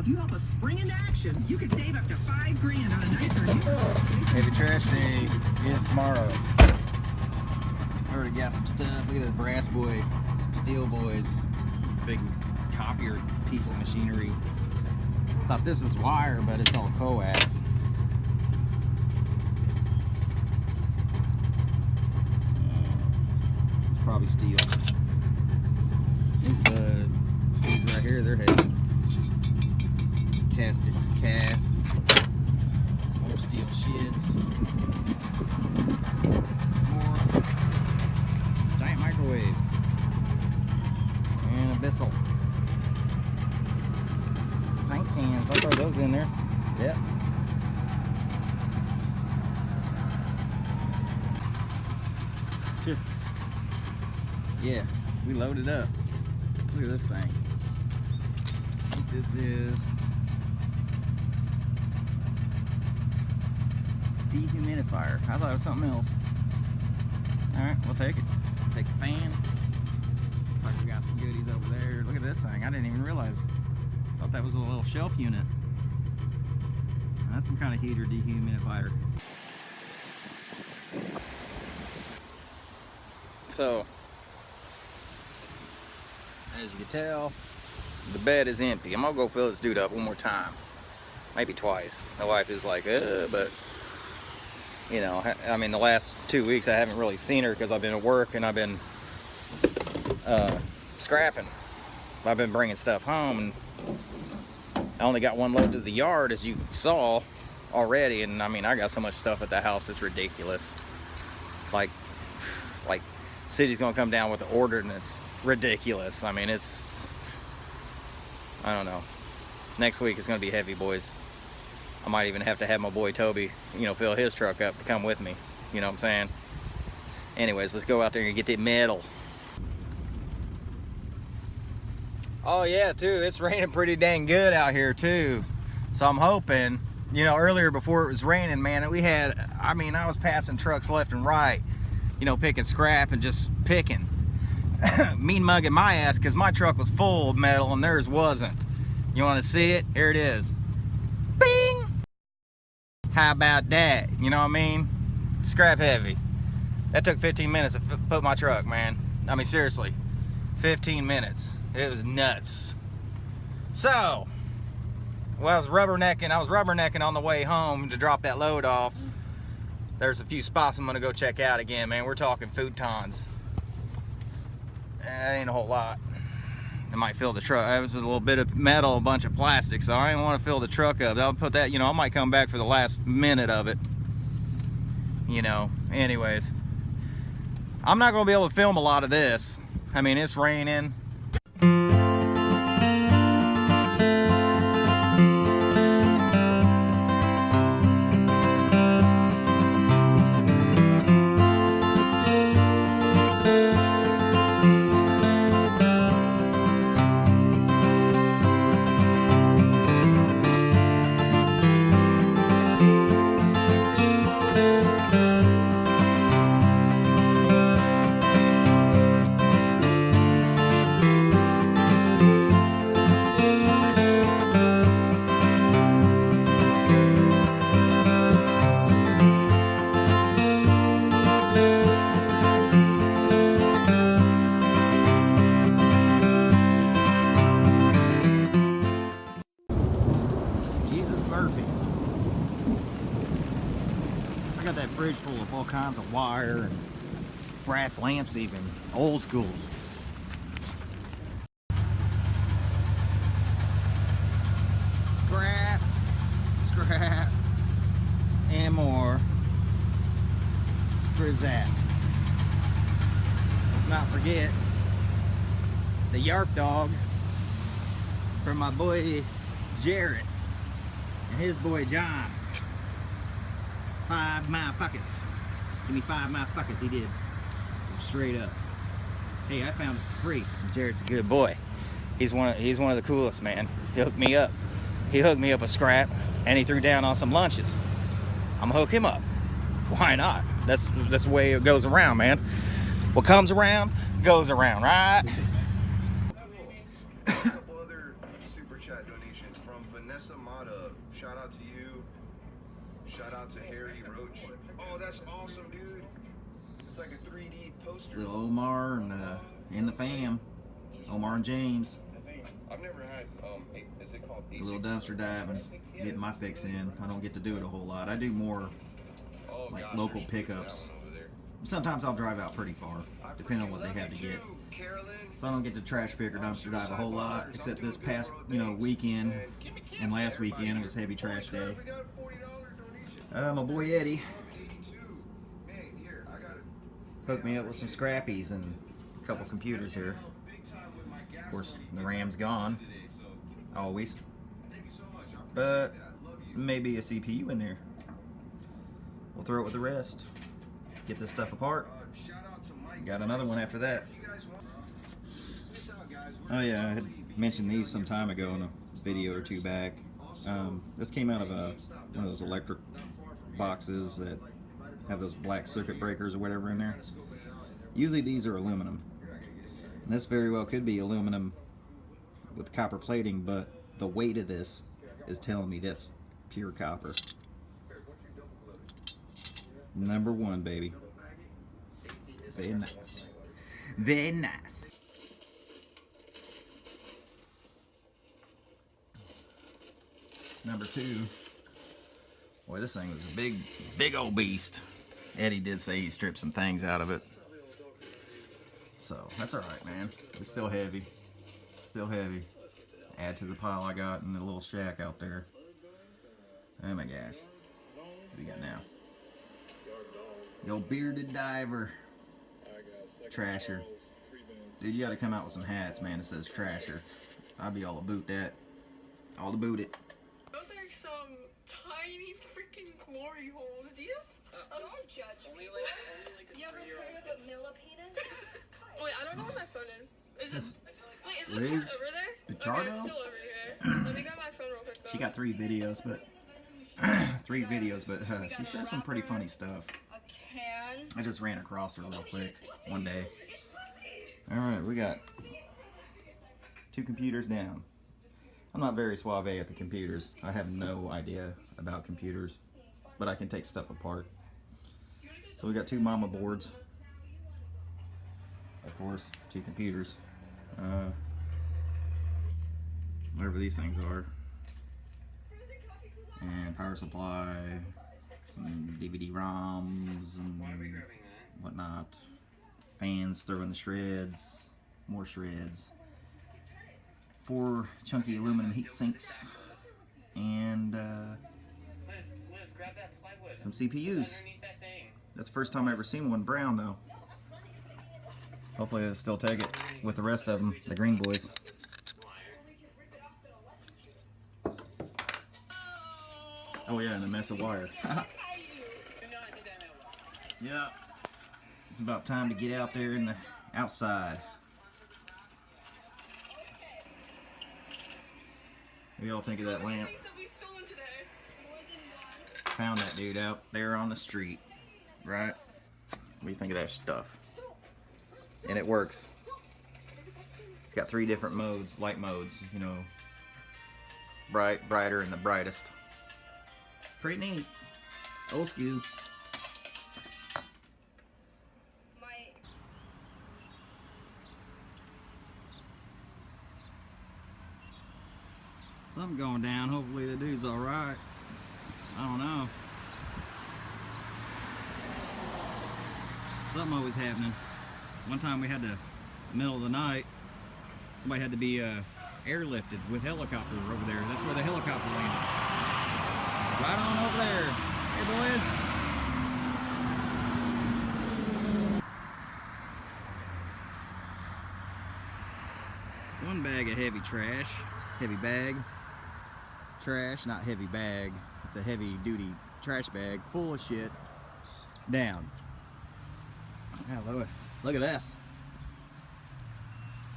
if you help a spring into action, you could save up to $5 grand on a nicer vehicle. Heavy trash day is tomorrow. I already got some stuff. Look at this brass boy, some steel boys, big copier piece of machinery. Thought this was wire, but it's all coax. It's probably steel. These right here, they're heavy. Cast. Some more steel shits. Some more giant microwave. And a Bissell. Some paint cans. I'll throw those in there. Yep. Sure. Yeah, we loaded up. Look at this thing. I think this is dehumidifier. I thought it was something else. Alright, we'll take it. Take the fan. Looks like we got some goodies over there. Look at this thing. I didn't even realize. Thought that was a little shelf unit. That's some kind of heater dehumidifier. So, as you can tell, the bed is empty. I'm gonna go fill this dude up one more time. Maybe twice. My wife is like, but you know, I mean, the last 2 weeks I haven't really seen her because I've been at work and I've been scrapping. I've been bringing stuff home, and I only got one load to the yard, as you saw already. And I mean, I got so much stuff at the house, it's ridiculous. Like city's gonna come down with the order, and it's ridiculous. I mean, I don't know. Next week is gonna be heavy, boys. I might even have to have my boy Toby, you know, fill his truck up to come with me. You know what I'm saying? Anyways, let's go out there and get that metal. Oh yeah, too, it's raining pretty dang good out here too. So I'm hoping, you know, earlier before it was raining, man, I was passing trucks left and right, you know, picking scrap and just picking. Mean mugging my ass because my truck was full of metal and theirs wasn't. You want to see it? Here it is. Bing! How about that? You know what I mean? Scrap heavy. That took 15 minutes to put my truck, man. I mean, seriously. 15 minutes. It was nuts. So, well, I was rubbernecking on the way home to drop that load off. There's a few spots I'm gonna go check out again, man. We're talking futons. That ain't a whole lot. It might fill the truck. It was a little bit of metal, a bunch of plastic, so I didn't want to fill the truck up. I'll put that, you know, I might come back for the last minute of it. You know, anyways. I'm not gonna be able to film a lot of this. I mean, it's raining. I got that fridge full of all kinds of wire and brass lamps, even old school. Scrap, and more. Screw that. Let's not forget the Yarp dog from my boy Jarrett and his boy John. 5 motherfuckers. Give me 5 motherfuckers, he did. Straight up. Hey, I found it for free. Jarrett's a good boy. He's one of the coolest, man. He hooked me up. He hooked me up a scrap, and he threw down on some lunches. I'm gonna hook him up. Why not? That's the way it goes around, man. What comes around goes around, right? A couple other super chat donations from Vanessa Mata, shout out to you. Shout out to Harry Roach. Oh, that's awesome, dude. It's like a 3D poster. Little Omar and the fam. Omar and James. I've never had, is it called A little dumpster diving. Getting my fix in. I don't get to do it a whole lot. I do more like local pickups. Sometimes I'll drive out pretty far, depending on what they have to get. So I don't get to trash pick or dumpster dive a whole lot, except this past, weekend and last weekend it was heavy trash day. My boy Eddie hooked me up with some scrappies and a couple computers here. Of course, the RAM's gone, always, but maybe a CPU in there. We'll throw it with the rest. Get this stuff apart. Got another one after that. Oh yeah, I had mentioned these some time ago in a video or two back. This came out of one of those electric boxes that have those black circuit breakers or whatever in there. Usually these are aluminum. And this very well could be aluminum with copper plating, but the weight of this is telling me that's pure copper. Number one, baby. Very nice. Very nice. Number two. Boy, this thing was a big old beast. Eddie did say he stripped some things out of it. So, that's alright, man. It's still heavy. Still heavy. Add to the pile I got in the little shack out there. Oh my gosh. What do we got now? Yo, bearded diver. Trasher. Dude, you gotta come out with some hats, man. It says Trasher. I'd be all about that. All about it. Those are some tiny freaking glory holes. Do you? Don't judge me. You ever heard of a millipede? Wait, I don't know where my phone is. Is it? Wait, is it Liz over there? Pichardo? Okay, it's still over here. Let me grab my phone real quick though. She got 3 videos, but she says some pretty funny stuff. A can. I just ran across her real quick one day. Alright, we got 2 computers down. I'm not very suave at the computers. I have no idea about computers, but I can take stuff apart. So we got 2 mama boards. Of course, 2 computers. Whatever these things are. And power supply, some DVD ROMs and whatnot. Fans throwing the shreds, more shreds. 4 chunky aluminum heat sinks, and Liz, grab that plywood. some CPUs. Underneath that thing. That's the first time I ever seen one brown though. Hopefully they'll still take it with the rest of them, the green boys. Oh yeah, and a mess of wire. Yeah, it's about time to get out there in the outside. What do y'all think of that lamp? Things that we stolen today. Found that dude out there on the street, right? What do you think of that stuff? And it works. It's got 3 different modes, light modes, bright, brighter, and the brightest. Pretty neat. Old school. Something going down. Hopefully the dude's alright. I don't know. Something always happening. One time we had to, middle of the night, somebody had to be airlifted with helicopter over there. That's where the helicopter landed. Right on over there. Hey boys. One bag of heavy trash. Heavy bag. Trash, not heavy bag. It's a heavy duty trash bag full of shit. Down. Look at this.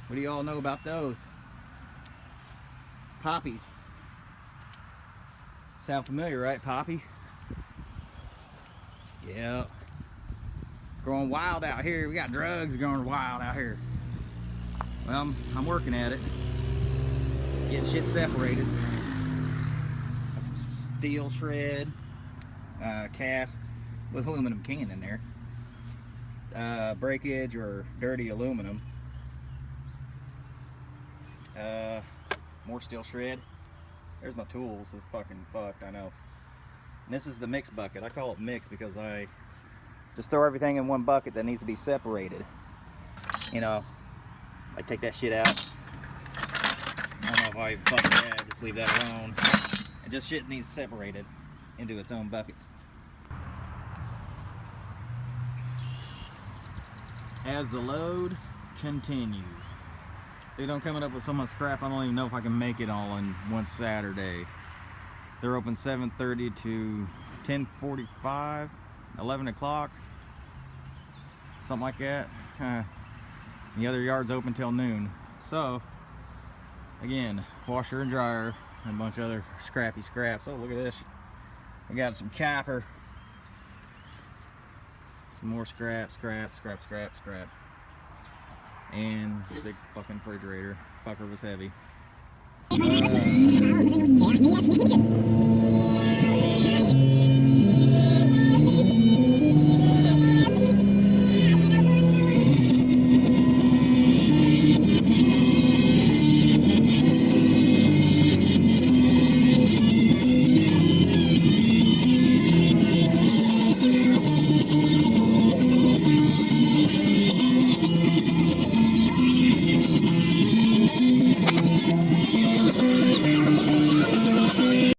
What do y'all know about those? Poppies. Sound familiar, right, Poppy? Yeah. Growing wild out here. We got drugs growing wild out here. Well, I'm working at it. Getting shit separated. steel shred, cast with aluminum can in there, breakage or dirty aluminum, more steel shred. There's my tools. It's fucking fucked, I know. And this is the mix bucket. I call it mix because I just throw everything in one bucket that needs to be separated. You know, I take that shit out. I don't know if I fuck that, just leave that alone. And just shit needs separated into its own buckets. As the load continues. Dude, I'm coming up with so much scrap, I don't even know if I can make it all in one Saturday. They're open 7:30 to 10:45, 11 o'clock, something like that. The other yard's open till noon. So, again, washer and dryer, and a bunch of other scrappy scraps. Oh, look at this. We got some copper. Some more scrap. And this big fucking refrigerator. Fucker was heavy.